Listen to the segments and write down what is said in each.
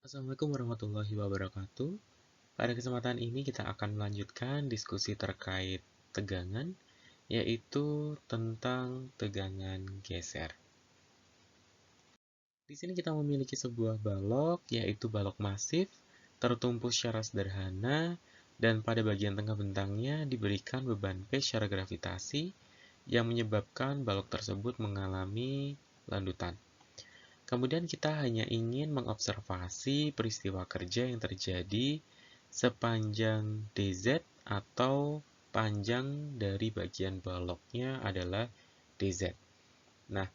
Assalamualaikum warahmatullahi wabarakatuh. Pada kesempatan ini kita akan melanjutkan diskusi terkait tegangan, yaitu tentang tegangan geser. Di sini kita memiliki sebuah balok, yaitu balok masif, tertumpu secara sederhana, dan pada bagian tengah bentangnya diberikan beban P secara gravitasi yang menyebabkan balok tersebut mengalami landutan. Kemudian kita hanya ingin mengobservasi peristiwa kerja yang terjadi sepanjang DZ atau panjang dari bagian baloknya adalah DZ. Nah,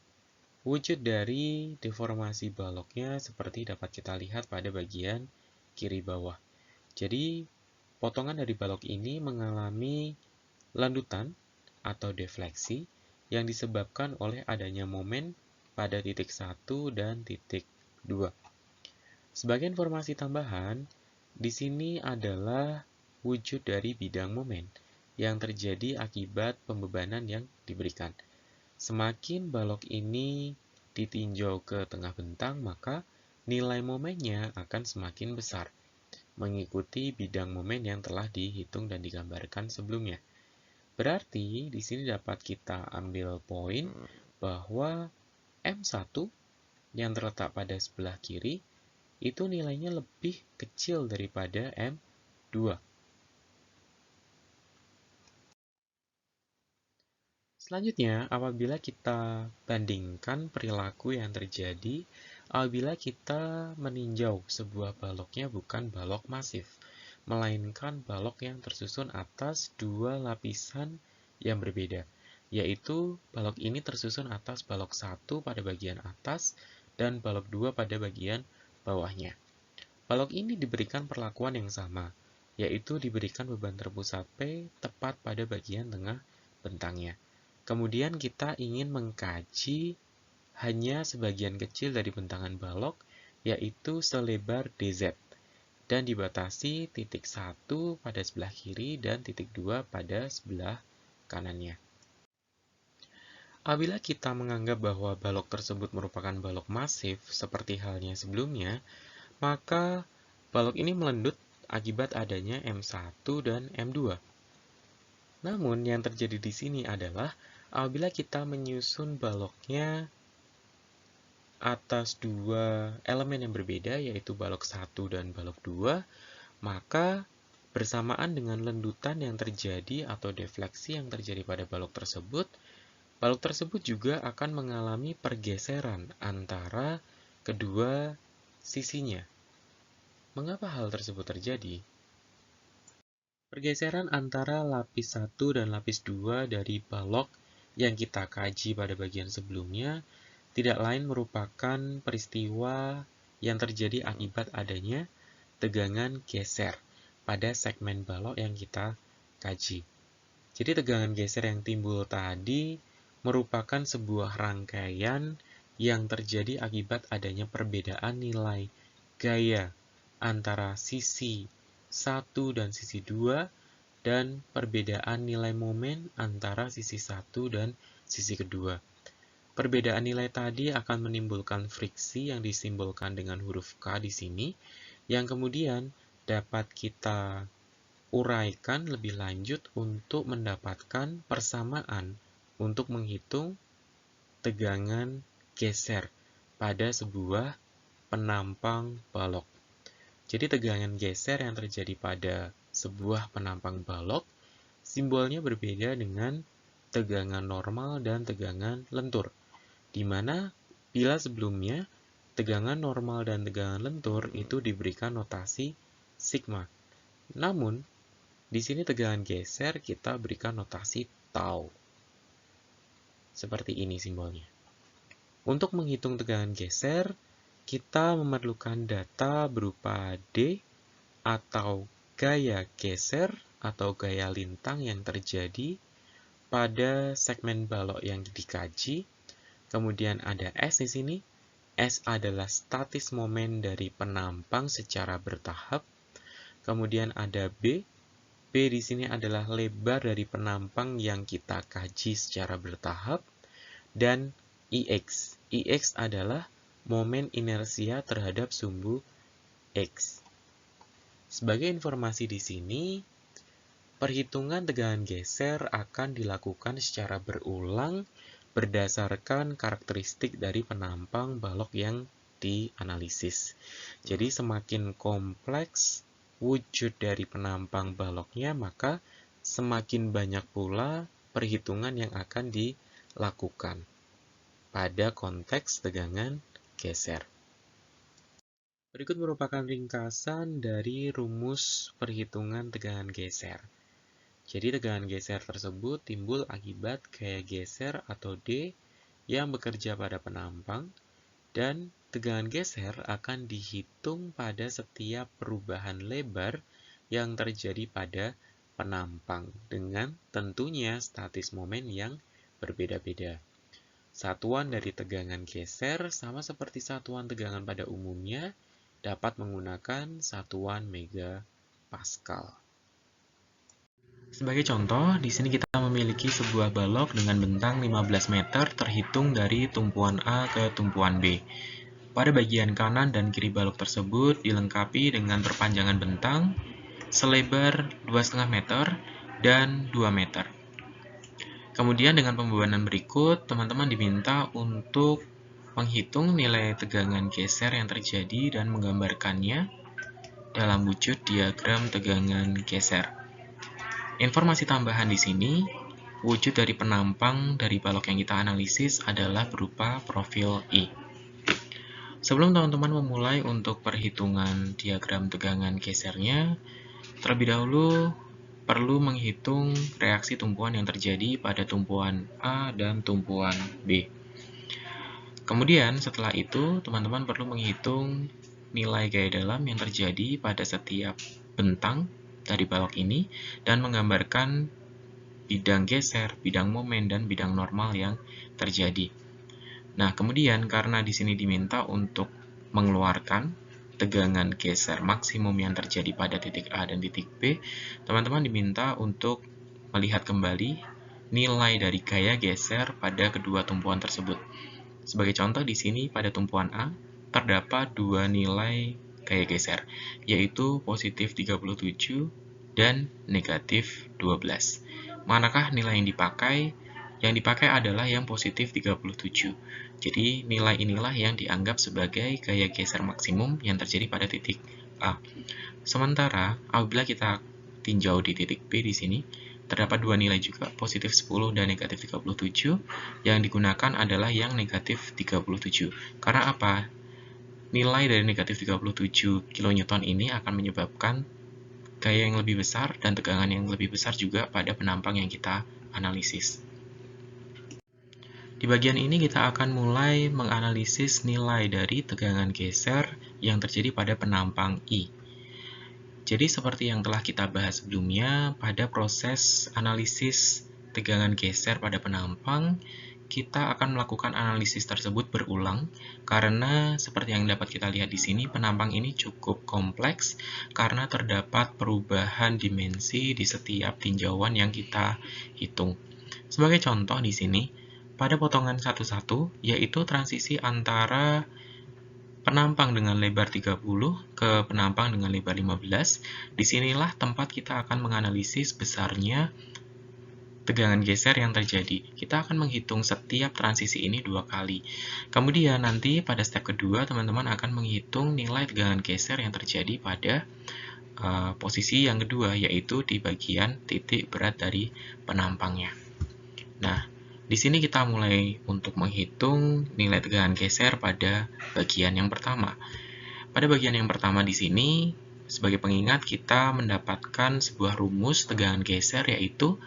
wujud dari deformasi baloknya seperti dapat kita lihat pada bagian kiri bawah. Jadi, potongan dari balok ini mengalami landutan atau defleksi yang disebabkan oleh adanya momen pada titik 1 dan titik 2. Sebagai informasi tambahan, di sini adalah wujud dari bidang momen yang terjadi akibat pembebanan yang diberikan. Semakin balok ini ditinjau ke tengah bentang, maka nilai momennya akan semakin besar, mengikuti bidang momen yang telah dihitung dan digambarkan sebelumnya. Berarti di sini dapat kita ambil poin bahwa M1 yang terletak pada sebelah kiri itu nilainya lebih kecil daripada M2. Selanjutnya, apabila kita bandingkan perilaku yang terjadi apabila kita meninjau sebuah baloknya bukan balok masif, melainkan balok yang tersusun atas dua lapisan yang berbeda, yaitu balok ini tersusun atas balok 1 pada bagian atas dan balok 2 pada bagian bawahnya. Balok ini diberikan perlakuan yang sama, yaitu diberikan beban terpusat P tepat pada bagian tengah bentangnya. Kemudian kita ingin mengkaji hanya sebagian kecil dari bentangan balok, yaitu selebar DZ, dan dibatasi titik 1 pada sebelah kiri dan titik 2 pada sebelah kanannya. Apabila kita menganggap bahwa balok tersebut merupakan balok masif, seperti halnya sebelumnya, maka balok ini melendut akibat adanya M1 dan M2. Namun, yang terjadi di sini adalah apabila kita menyusun baloknya atas dua elemen yang berbeda, yaitu balok 1 dan balok 2, maka bersamaan dengan lendutan yang terjadi atau defleksi yang terjadi pada balok tersebut juga akan mengalami pergeseran antara kedua sisinya. Mengapa hal tersebut terjadi? Pergeseran antara lapis 1 dan lapis 2 dari balok yang kita kaji pada bagian sebelumnya tidak lain merupakan peristiwa yang terjadi akibat adanya tegangan geser pada segmen balok yang kita kaji. Jadi tegangan geser yang timbul tadi merupakan sebuah rangkaian yang terjadi akibat adanya perbedaan nilai gaya antara sisi 1 dan sisi 2 dan perbedaan nilai momen antara sisi 1 dan sisi kedua. Perbedaan nilai tadi akan menimbulkan friksi yang disimbolkan dengan huruf K di sini, yang kemudian dapat kita uraikan lebih lanjut untuk mendapatkan persamaan untuk menghitung tegangan geser pada sebuah penampang balok. Jadi tegangan geser yang terjadi pada sebuah penampang balok, simbolnya berbeda dengan tegangan normal dan tegangan lentur, di mana bila sebelumnya tegangan normal dan tegangan lentur itu diberikan notasi sigma. Namun, di sini tegangan geser kita berikan notasi tau. Seperti ini simbolnya. Untuk menghitung tegangan geser, kita memerlukan data berupa D atau gaya geser atau gaya lintang yang terjadi pada segmen balok yang dikaji. Kemudian ada S di sini. S adalah statis momen dari penampang secara bertahap. Kemudian ada B. B di sini adalah lebar dari penampang yang kita kaji secara bertahap. Dan IX. IX adalah momen inersia terhadap sumbu X. Sebagai informasi di sini, perhitungan tegangan geser akan dilakukan secara berulang berdasarkan karakteristik dari penampang balok yang dianalisis. Jadi semakin kompleks wujud dari penampang baloknya, maka semakin banyak pula perhitungan yang akan dilakukan pada konteks tegangan geser. Berikut merupakan ringkasan dari rumus perhitungan tegangan geser. Jadi tegangan geser tersebut timbul akibat gaya geser atau D yang bekerja pada penampang, dan tegangan geser akan dihitung pada setiap perubahan lebar yang terjadi pada penampang dengan tentunya statis momen yang berbeda-beda. Satuan dari tegangan geser sama seperti satuan tegangan pada umumnya, dapat menggunakan satuan megapascal. Sebagai contoh, di sini kita memiliki sebuah balok dengan bentang 15 meter terhitung dari tumpuan A ke tumpuan B. Pada bagian kanan dan kiri balok tersebut dilengkapi dengan perpanjangan bentang selebar 2,5 meter dan 2 meter. Kemudian dengan pembebanan berikut, teman-teman diminta untuk menghitung nilai tegangan geser yang terjadi dan menggambarkannya dalam wujud diagram tegangan geser. Informasi tambahan di sini, wujud dari penampang dari balok yang kita analisis adalah berupa profil I. Sebelum teman-teman memulai untuk perhitungan diagram tegangan gesernya, terlebih dahulu perlu menghitung reaksi tumpuan yang terjadi pada tumpuan A dan tumpuan B. Kemudian setelah itu, teman-teman perlu menghitung nilai gaya dalam yang terjadi pada setiap bentang dari balok ini dan menggambarkan bidang geser, bidang momen, dan bidang normal yang terjadi. Nah, kemudian karena di sini diminta untuk mengeluarkan tegangan geser maksimum yang terjadi pada titik A dan titik B, teman-teman diminta untuk melihat kembali nilai dari gaya geser pada kedua tumpuan tersebut. Sebagai contoh di sini pada tumpuan A terdapat dua nilai gaya geser, yaitu positif 37 dan negatif 12. Manakah nilai yang dipakai? Yang dipakai adalah yang positif 37. Jadi nilai inilah yang dianggap sebagai gaya geser maksimum yang terjadi pada titik A. Sementara apabila kita tinjau di titik B di sini, terdapat dua nilai juga, positif 10 dan negatif 37. Yang digunakan adalah yang negatif 37. Karena apa? Nilai dari negatif 37 kN ini akan menyebabkan gaya yang lebih besar dan tegangan yang lebih besar juga pada penampang yang kita analisis. Di bagian ini kita akan mulai menganalisis nilai dari tegangan geser yang terjadi pada penampang I. Jadi seperti yang telah kita bahas sebelumnya, pada proses analisis tegangan geser pada penampang, kita akan melakukan analisis tersebut berulang karena seperti yang dapat kita lihat di sini, penampang ini cukup kompleks karena terdapat perubahan dimensi di setiap tinjauan yang kita hitung. Sebagai contoh di sini, pada potongan 1-1 yaitu transisi antara penampang dengan lebar 30 ke penampang dengan lebar 15, disinilah tempat kita akan menganalisis besarnya tegangan geser yang terjadi. Kita akan menghitung setiap transisi ini 2 kali. Kemudian nanti pada step kedua, teman-teman akan menghitung nilai tegangan geser yang terjadi pada posisi yang kedua, yaitu di bagian titik berat dari penampangnya. Nah, di sini kita mulai untuk menghitung nilai tegangan geser pada bagian yang pertama. Pada bagian yang pertama di sini, sebagai pengingat kita mendapatkan sebuah rumus tegangan geser, yaitu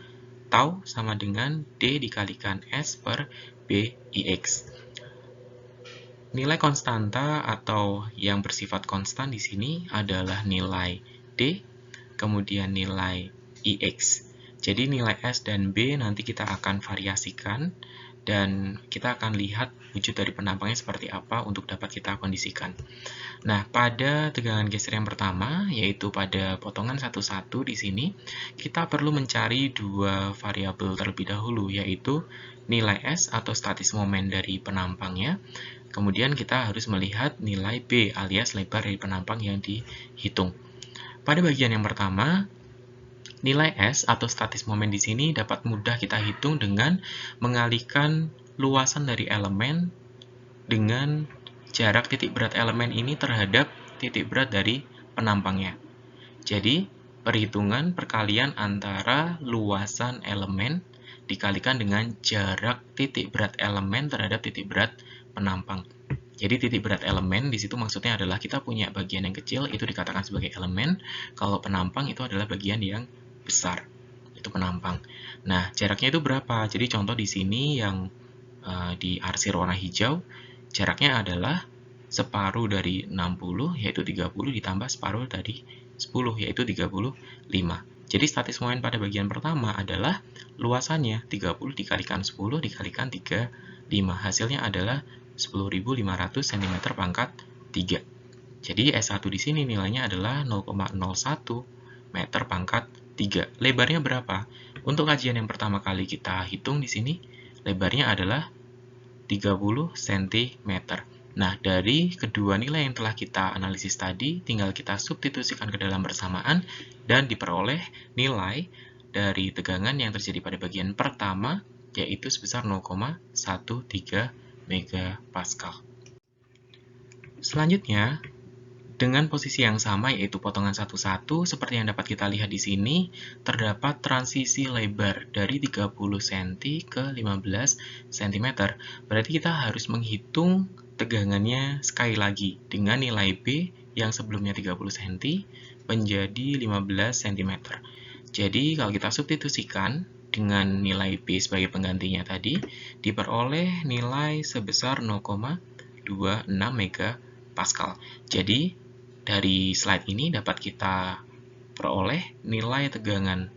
tau sama dengan D dikalikan S per BIX. Nilai konstanta atau yang bersifat konstan di sini adalah nilai D, kemudian nilai IX. Jadi nilai S dan B nanti kita akan variasikan dan kita akan lihat wujud dari penampangnya seperti apa untuk dapat kita kondisikan. Nah, pada tegangan geser yang pertama, yaitu pada potongan 1-1 di sini, kita perlu mencari dua variabel terlebih dahulu, yaitu nilai S atau statis momen dari penampangnya, Kemudian kita harus melihat nilai B alias lebar dari penampang yang dihitung. Pada bagian yang pertama, nilai S atau statis momen di sini dapat mudah kita hitung dengan mengalihkan luasan dari elemen dengan jarak titik berat elemen ini terhadap titik berat dari penampangnya. Jadi, perhitungan perkalian antara luasan elemen dikalikan dengan jarak titik berat elemen terhadap titik berat penampang. Jadi titik berat elemen di situ maksudnya adalah kita punya bagian yang kecil, itu dikatakan sebagai elemen. Kalau penampang itu adalah bagian yang besar, itu penampang. Nah, jaraknya itu berapa? Jadi contoh di sini yang diarsir warna hijau, jaraknya adalah separuh dari 60, yaitu 30, ditambah separuh dari 10, yaitu 35. Jadi statis momen pada bagian pertama adalah luasannya 30 dikalikan 10 dikalikan 35. Hasilnya adalah 10.500 cm pangkat 3. Jadi S1 di sini nilainya adalah 0,01 meter pangkat 3. Lebarnya berapa? Untuk kajian yang pertama kali kita hitung di sini, lebarnya adalah 30 cm. Nah, dari kedua nilai yang telah kita analisis tadi, tinggal kita substitusikan ke dalam persamaan dan diperoleh nilai dari tegangan yang terjadi pada bagian pertama, yaitu sebesar 0,13 megapascal. Selanjutnya, dengan posisi yang sama yaitu potongan 1,1, seperti yang dapat kita lihat di sini, terdapat transisi lebar dari 30 cm ke 15 cm. Berarti kita harus menghitung tegangannya sekali lagi dengan nilai B yang sebelumnya 30 cm menjadi 15 cm. Jadi kalau kita substitusikan dengan nilai B sebagai penggantinya tadi, diperoleh nilai sebesar 0,26 megapascal. Jadi dari slide ini dapat kita peroleh nilai tegangan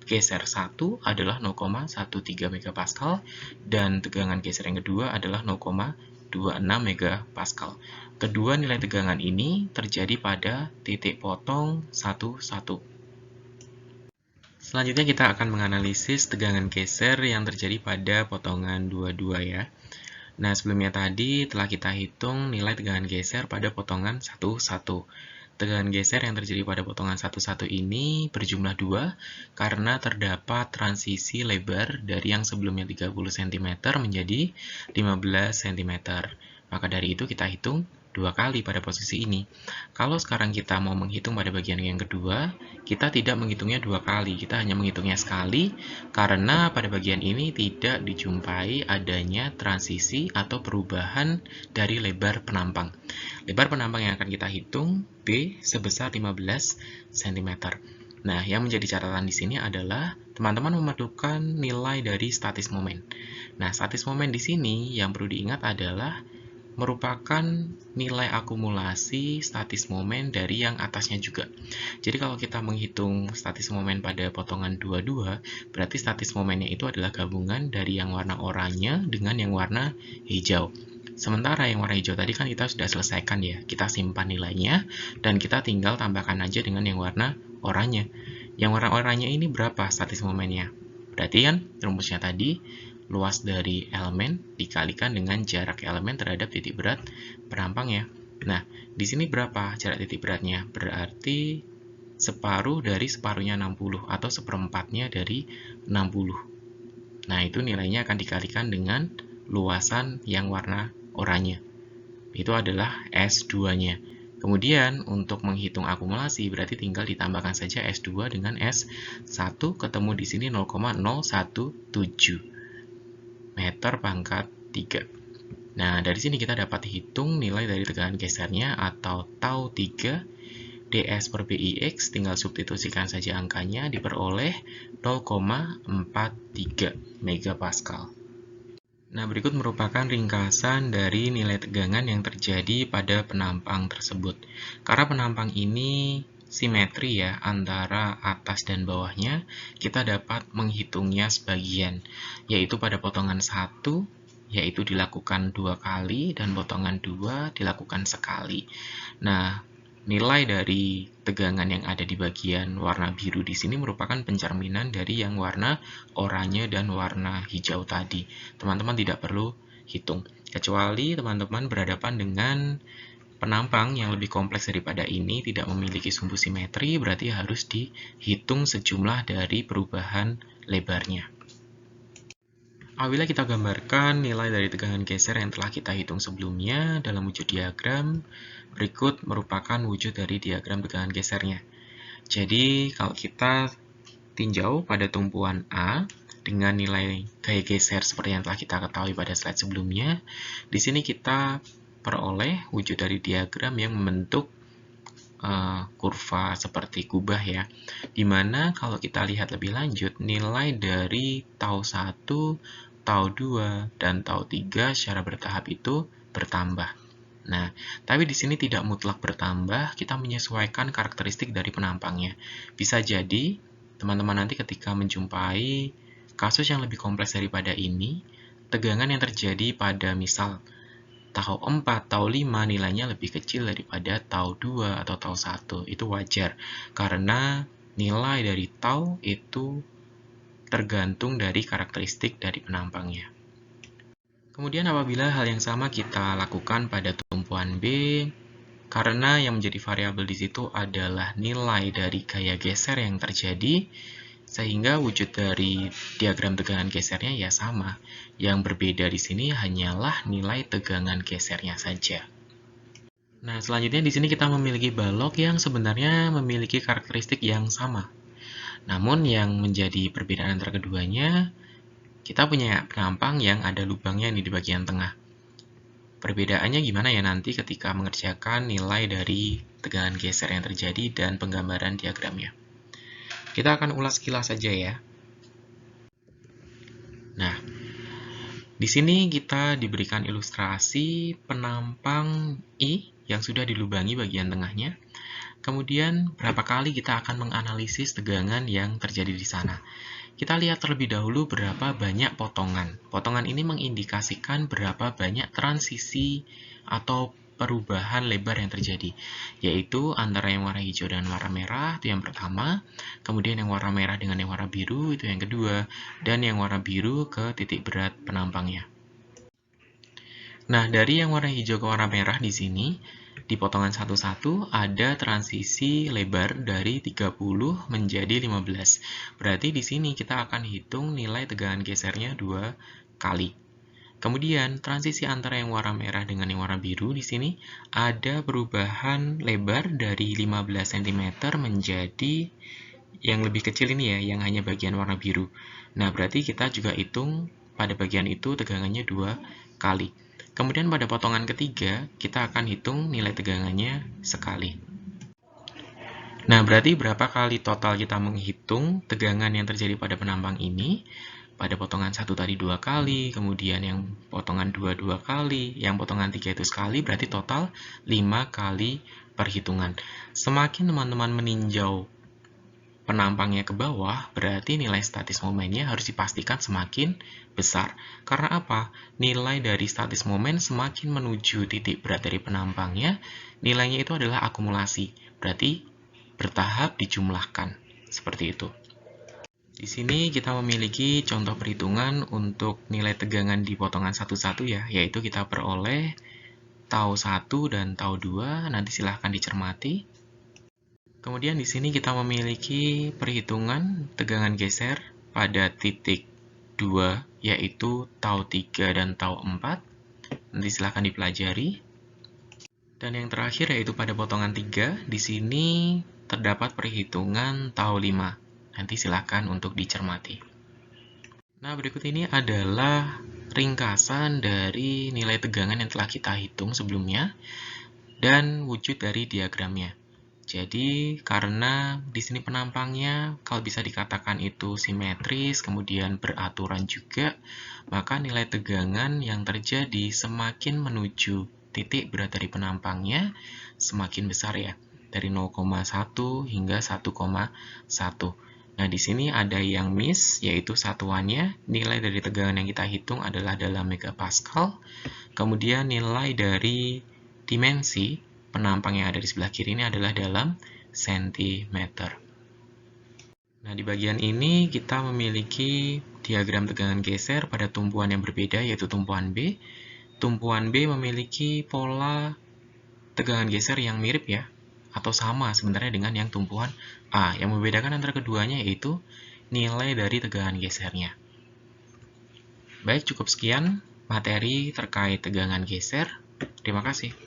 geser 1 adalah 0,13 megapascal dan tegangan geser yang kedua adalah 0,26 megapascal. Kedua nilai tegangan ini terjadi pada titik potong 1,1. Selanjutnya kita akan menganalisis tegangan geser yang terjadi pada potongan 2,2 ya. Nah, sebelumnya tadi telah kita hitung nilai tegangan geser pada potongan 1,1. Tegangan geser yang terjadi pada potongan 1,1 ini berjumlah 2 karena terdapat transisi lebar dari yang sebelumnya 30 cm menjadi 15 cm. Maka dari itu kita hitung 2 kali pada posisi ini. Kalau sekarang kita mau menghitung pada bagian yang kedua, kita tidak menghitungnya 2 kali, kita hanya menghitungnya sekali karena pada bagian ini tidak dijumpai adanya transisi atau perubahan dari lebar penampang. Lebar penampang yang akan kita hitung B sebesar 15 cm. Nah, yang menjadi catatan di sini adalah teman-teman memerlukan nilai dari statis momen. Nah, statis momen di sini yang perlu diingat adalah merupakan nilai akumulasi statis momen dari yang atasnya juga. Jadi kalau kita menghitung statis momen pada potongan 2,2, berarti statis momennya itu adalah gabungan dari yang warna oranye dengan yang warna hijau. Sementara yang warna hijau tadi kan kita sudah selesaikan ya, kita simpan nilainya, dan kita tinggal tambahkan aja dengan yang warna oranye. Yang warna oranye ini berapa statis momennya? Berarti kan rumusnya tadi, luas dari elemen dikalikan dengan jarak elemen terhadap titik berat penampang ya. Nah, di sini berapa jarak titik beratnya? Berarti separuh dari separuhnya 60 atau seperempatnya dari 60. Nah, itu nilainya akan dikalikan dengan luasan yang warna oranye. Itu adalah S2-nya. Kemudian, untuk menghitung akumulasi, berarti tinggal ditambahkan saja S2 dengan S1, ketemu di sini 0,017 meter pangkat 3. Nah, dari sini kita dapat hitung nilai dari tegangan gesernya atau tau 3 ds per Bix, tinggal substitusikan saja angkanya, diperoleh 0,43 megapascal. Nah, berikut merupakan ringkasan dari nilai tegangan yang terjadi pada penampang tersebut. Karena penampang ini simetri ya antara atas dan bawahnya, kita dapat menghitungnya sebagian, yaitu pada potongan 1 yaitu dilakukan 2 kali dan potongan 2 dilakukan sekali. Nah, nilai dari tegangan yang ada di bagian warna biru di sini merupakan pencerminan dari yang warna oranye dan warna hijau tadi. Teman-teman tidak perlu hitung. Kecuali teman-teman berhadapan dengan penampang yang lebih kompleks daripada ini, tidak memiliki sumbu simetri, berarti harus dihitung sejumlah dari perubahan lebarnya. Apabila kita gambarkan nilai dari tegangan geser yang telah kita hitung sebelumnya dalam wujud diagram, berikut merupakan wujud dari diagram tegangan gesernya. Jadi, kalau kita tinjau pada tumpuan A dengan nilai gaya geser seperti yang telah kita ketahui pada slide sebelumnya, di sini kita peroleh wujud dari diagram yang membentuk kurva seperti kubah ya, dimana kalau kita lihat lebih lanjut, nilai dari tau 1, tau 2, dan tau 3 secara bertahap itu bertambah. Nah, tapi di sini tidak mutlak bertambah, kita menyesuaikan karakteristik dari penampangnya. Bisa jadi, teman-teman nanti ketika menjumpai kasus yang lebih kompleks daripada ini, tegangan yang terjadi pada misal tau 4, tau 5 nilainya lebih kecil daripada tau 2 atau tau 1. Itu wajar, karena nilai dari tau itu tergantung dari karakteristik dari penampangnya. Kemudian apabila hal yang sama kita lakukan pada tumpuan B, karena yang menjadi variabel di situ adalah nilai dari gaya geser yang terjadi, sehingga wujud dari diagram tegangan gesernya ya sama. Yang berbeda di sini hanyalah nilai tegangan gesernya saja. Nah, selanjutnya di sini kita memiliki balok yang sebenarnya memiliki karakteristik yang sama. Namun yang menjadi perbedaan antara keduanya, kita punya penampang yang ada lubangnya di bagian tengah. Perbedaannya gimana ya nanti ketika mengerjakan nilai dari tegangan geser yang terjadi dan penggambaran diagramnya. Kita akan ulas sekilas saja ya. Nah, di sini kita diberikan ilustrasi penampang I yang sudah dilubangi bagian tengahnya. Kemudian, berapa kali kita akan menganalisis tegangan yang terjadi di sana. Kita lihat terlebih dahulu berapa banyak potongan. Potongan ini mengindikasikan berapa banyak transisi atau perubahan lebar yang terjadi, yaitu antara yang warna hijau dan warna merah, itu yang pertama, kemudian yang warna merah dengan yang warna biru, itu yang kedua, dan yang warna biru ke titik berat penampangnya. Nah, dari yang warna hijau ke warna merah di sini, di potongan 1-1 ada transisi lebar dari 30 menjadi 15. Berarti di sini kita akan hitung nilai tegangan gesernya 2 kali. Kemudian, transisi antara yang warna merah dengan yang warna biru di sini ada perubahan lebar dari 15 cm menjadi yang lebih kecil ini ya, yang hanya bagian warna biru. Nah, berarti kita juga hitung pada bagian itu tegangannya 2 kali. Kemudian pada potongan ketiga, kita akan hitung nilai tegangannya sekali. Nah, berarti berapa kali total kita menghitung tegangan yang terjadi pada penampang ini? Pada potongan 1 tadi 2 kali, kemudian yang potongan 2 2 kali, yang potongan 3 itu sekali, berarti total 5 kali perhitungan. Semakin teman-teman meninjau penampangnya ke bawah, berarti nilai statis momennya harus dipastikan semakin besar. Karena apa? Nilai dari statis momen semakin menuju titik berat dari penampangnya, nilainya itu adalah akumulasi. Berarti bertahap dijumlahkan. Seperti itu. Di sini kita memiliki contoh perhitungan untuk nilai tegangan di potongan 1-1 ya, yaitu kita peroleh tau 1 dan tau 2, nanti silahkan dicermati. Kemudian di sini kita memiliki perhitungan tegangan geser pada titik 2, yaitu tau 3 dan tau 4, nanti silahkan dipelajari. Dan yang terakhir yaitu pada potongan 3, di sini terdapat perhitungan tau 5. Nanti silakan untuk dicermati. Nah, berikut ini adalah ringkasan dari nilai tegangan yang telah kita hitung sebelumnya dan wujud dari diagramnya. Jadi, karena di sini penampangnya kalau bisa dikatakan itu simetris, kemudian beraturan juga, maka nilai tegangan yang terjadi semakin menuju titik berat dari penampangnya semakin besar ya, dari 0,1 hingga 1,1. Nah, di sini ada yang miss, yaitu satuannya. Nilai dari tegangan yang kita hitung adalah dalam megapascal. Kemudian nilai dari dimensi penampang yang ada di sebelah kiri ini adalah dalam sentimeter. Nah, di bagian ini kita memiliki diagram tegangan geser pada tumpuan yang berbeda, yaitu tumpuan B. Tumpuan B memiliki pola tegangan geser yang mirip ya, atau sama sebenarnya dengan yang tumpuan A. Yang membedakan antara keduanya yaitu nilai dari tegangan gesernya. Baik, cukup sekian materi terkait tegangan geser. Terima kasih.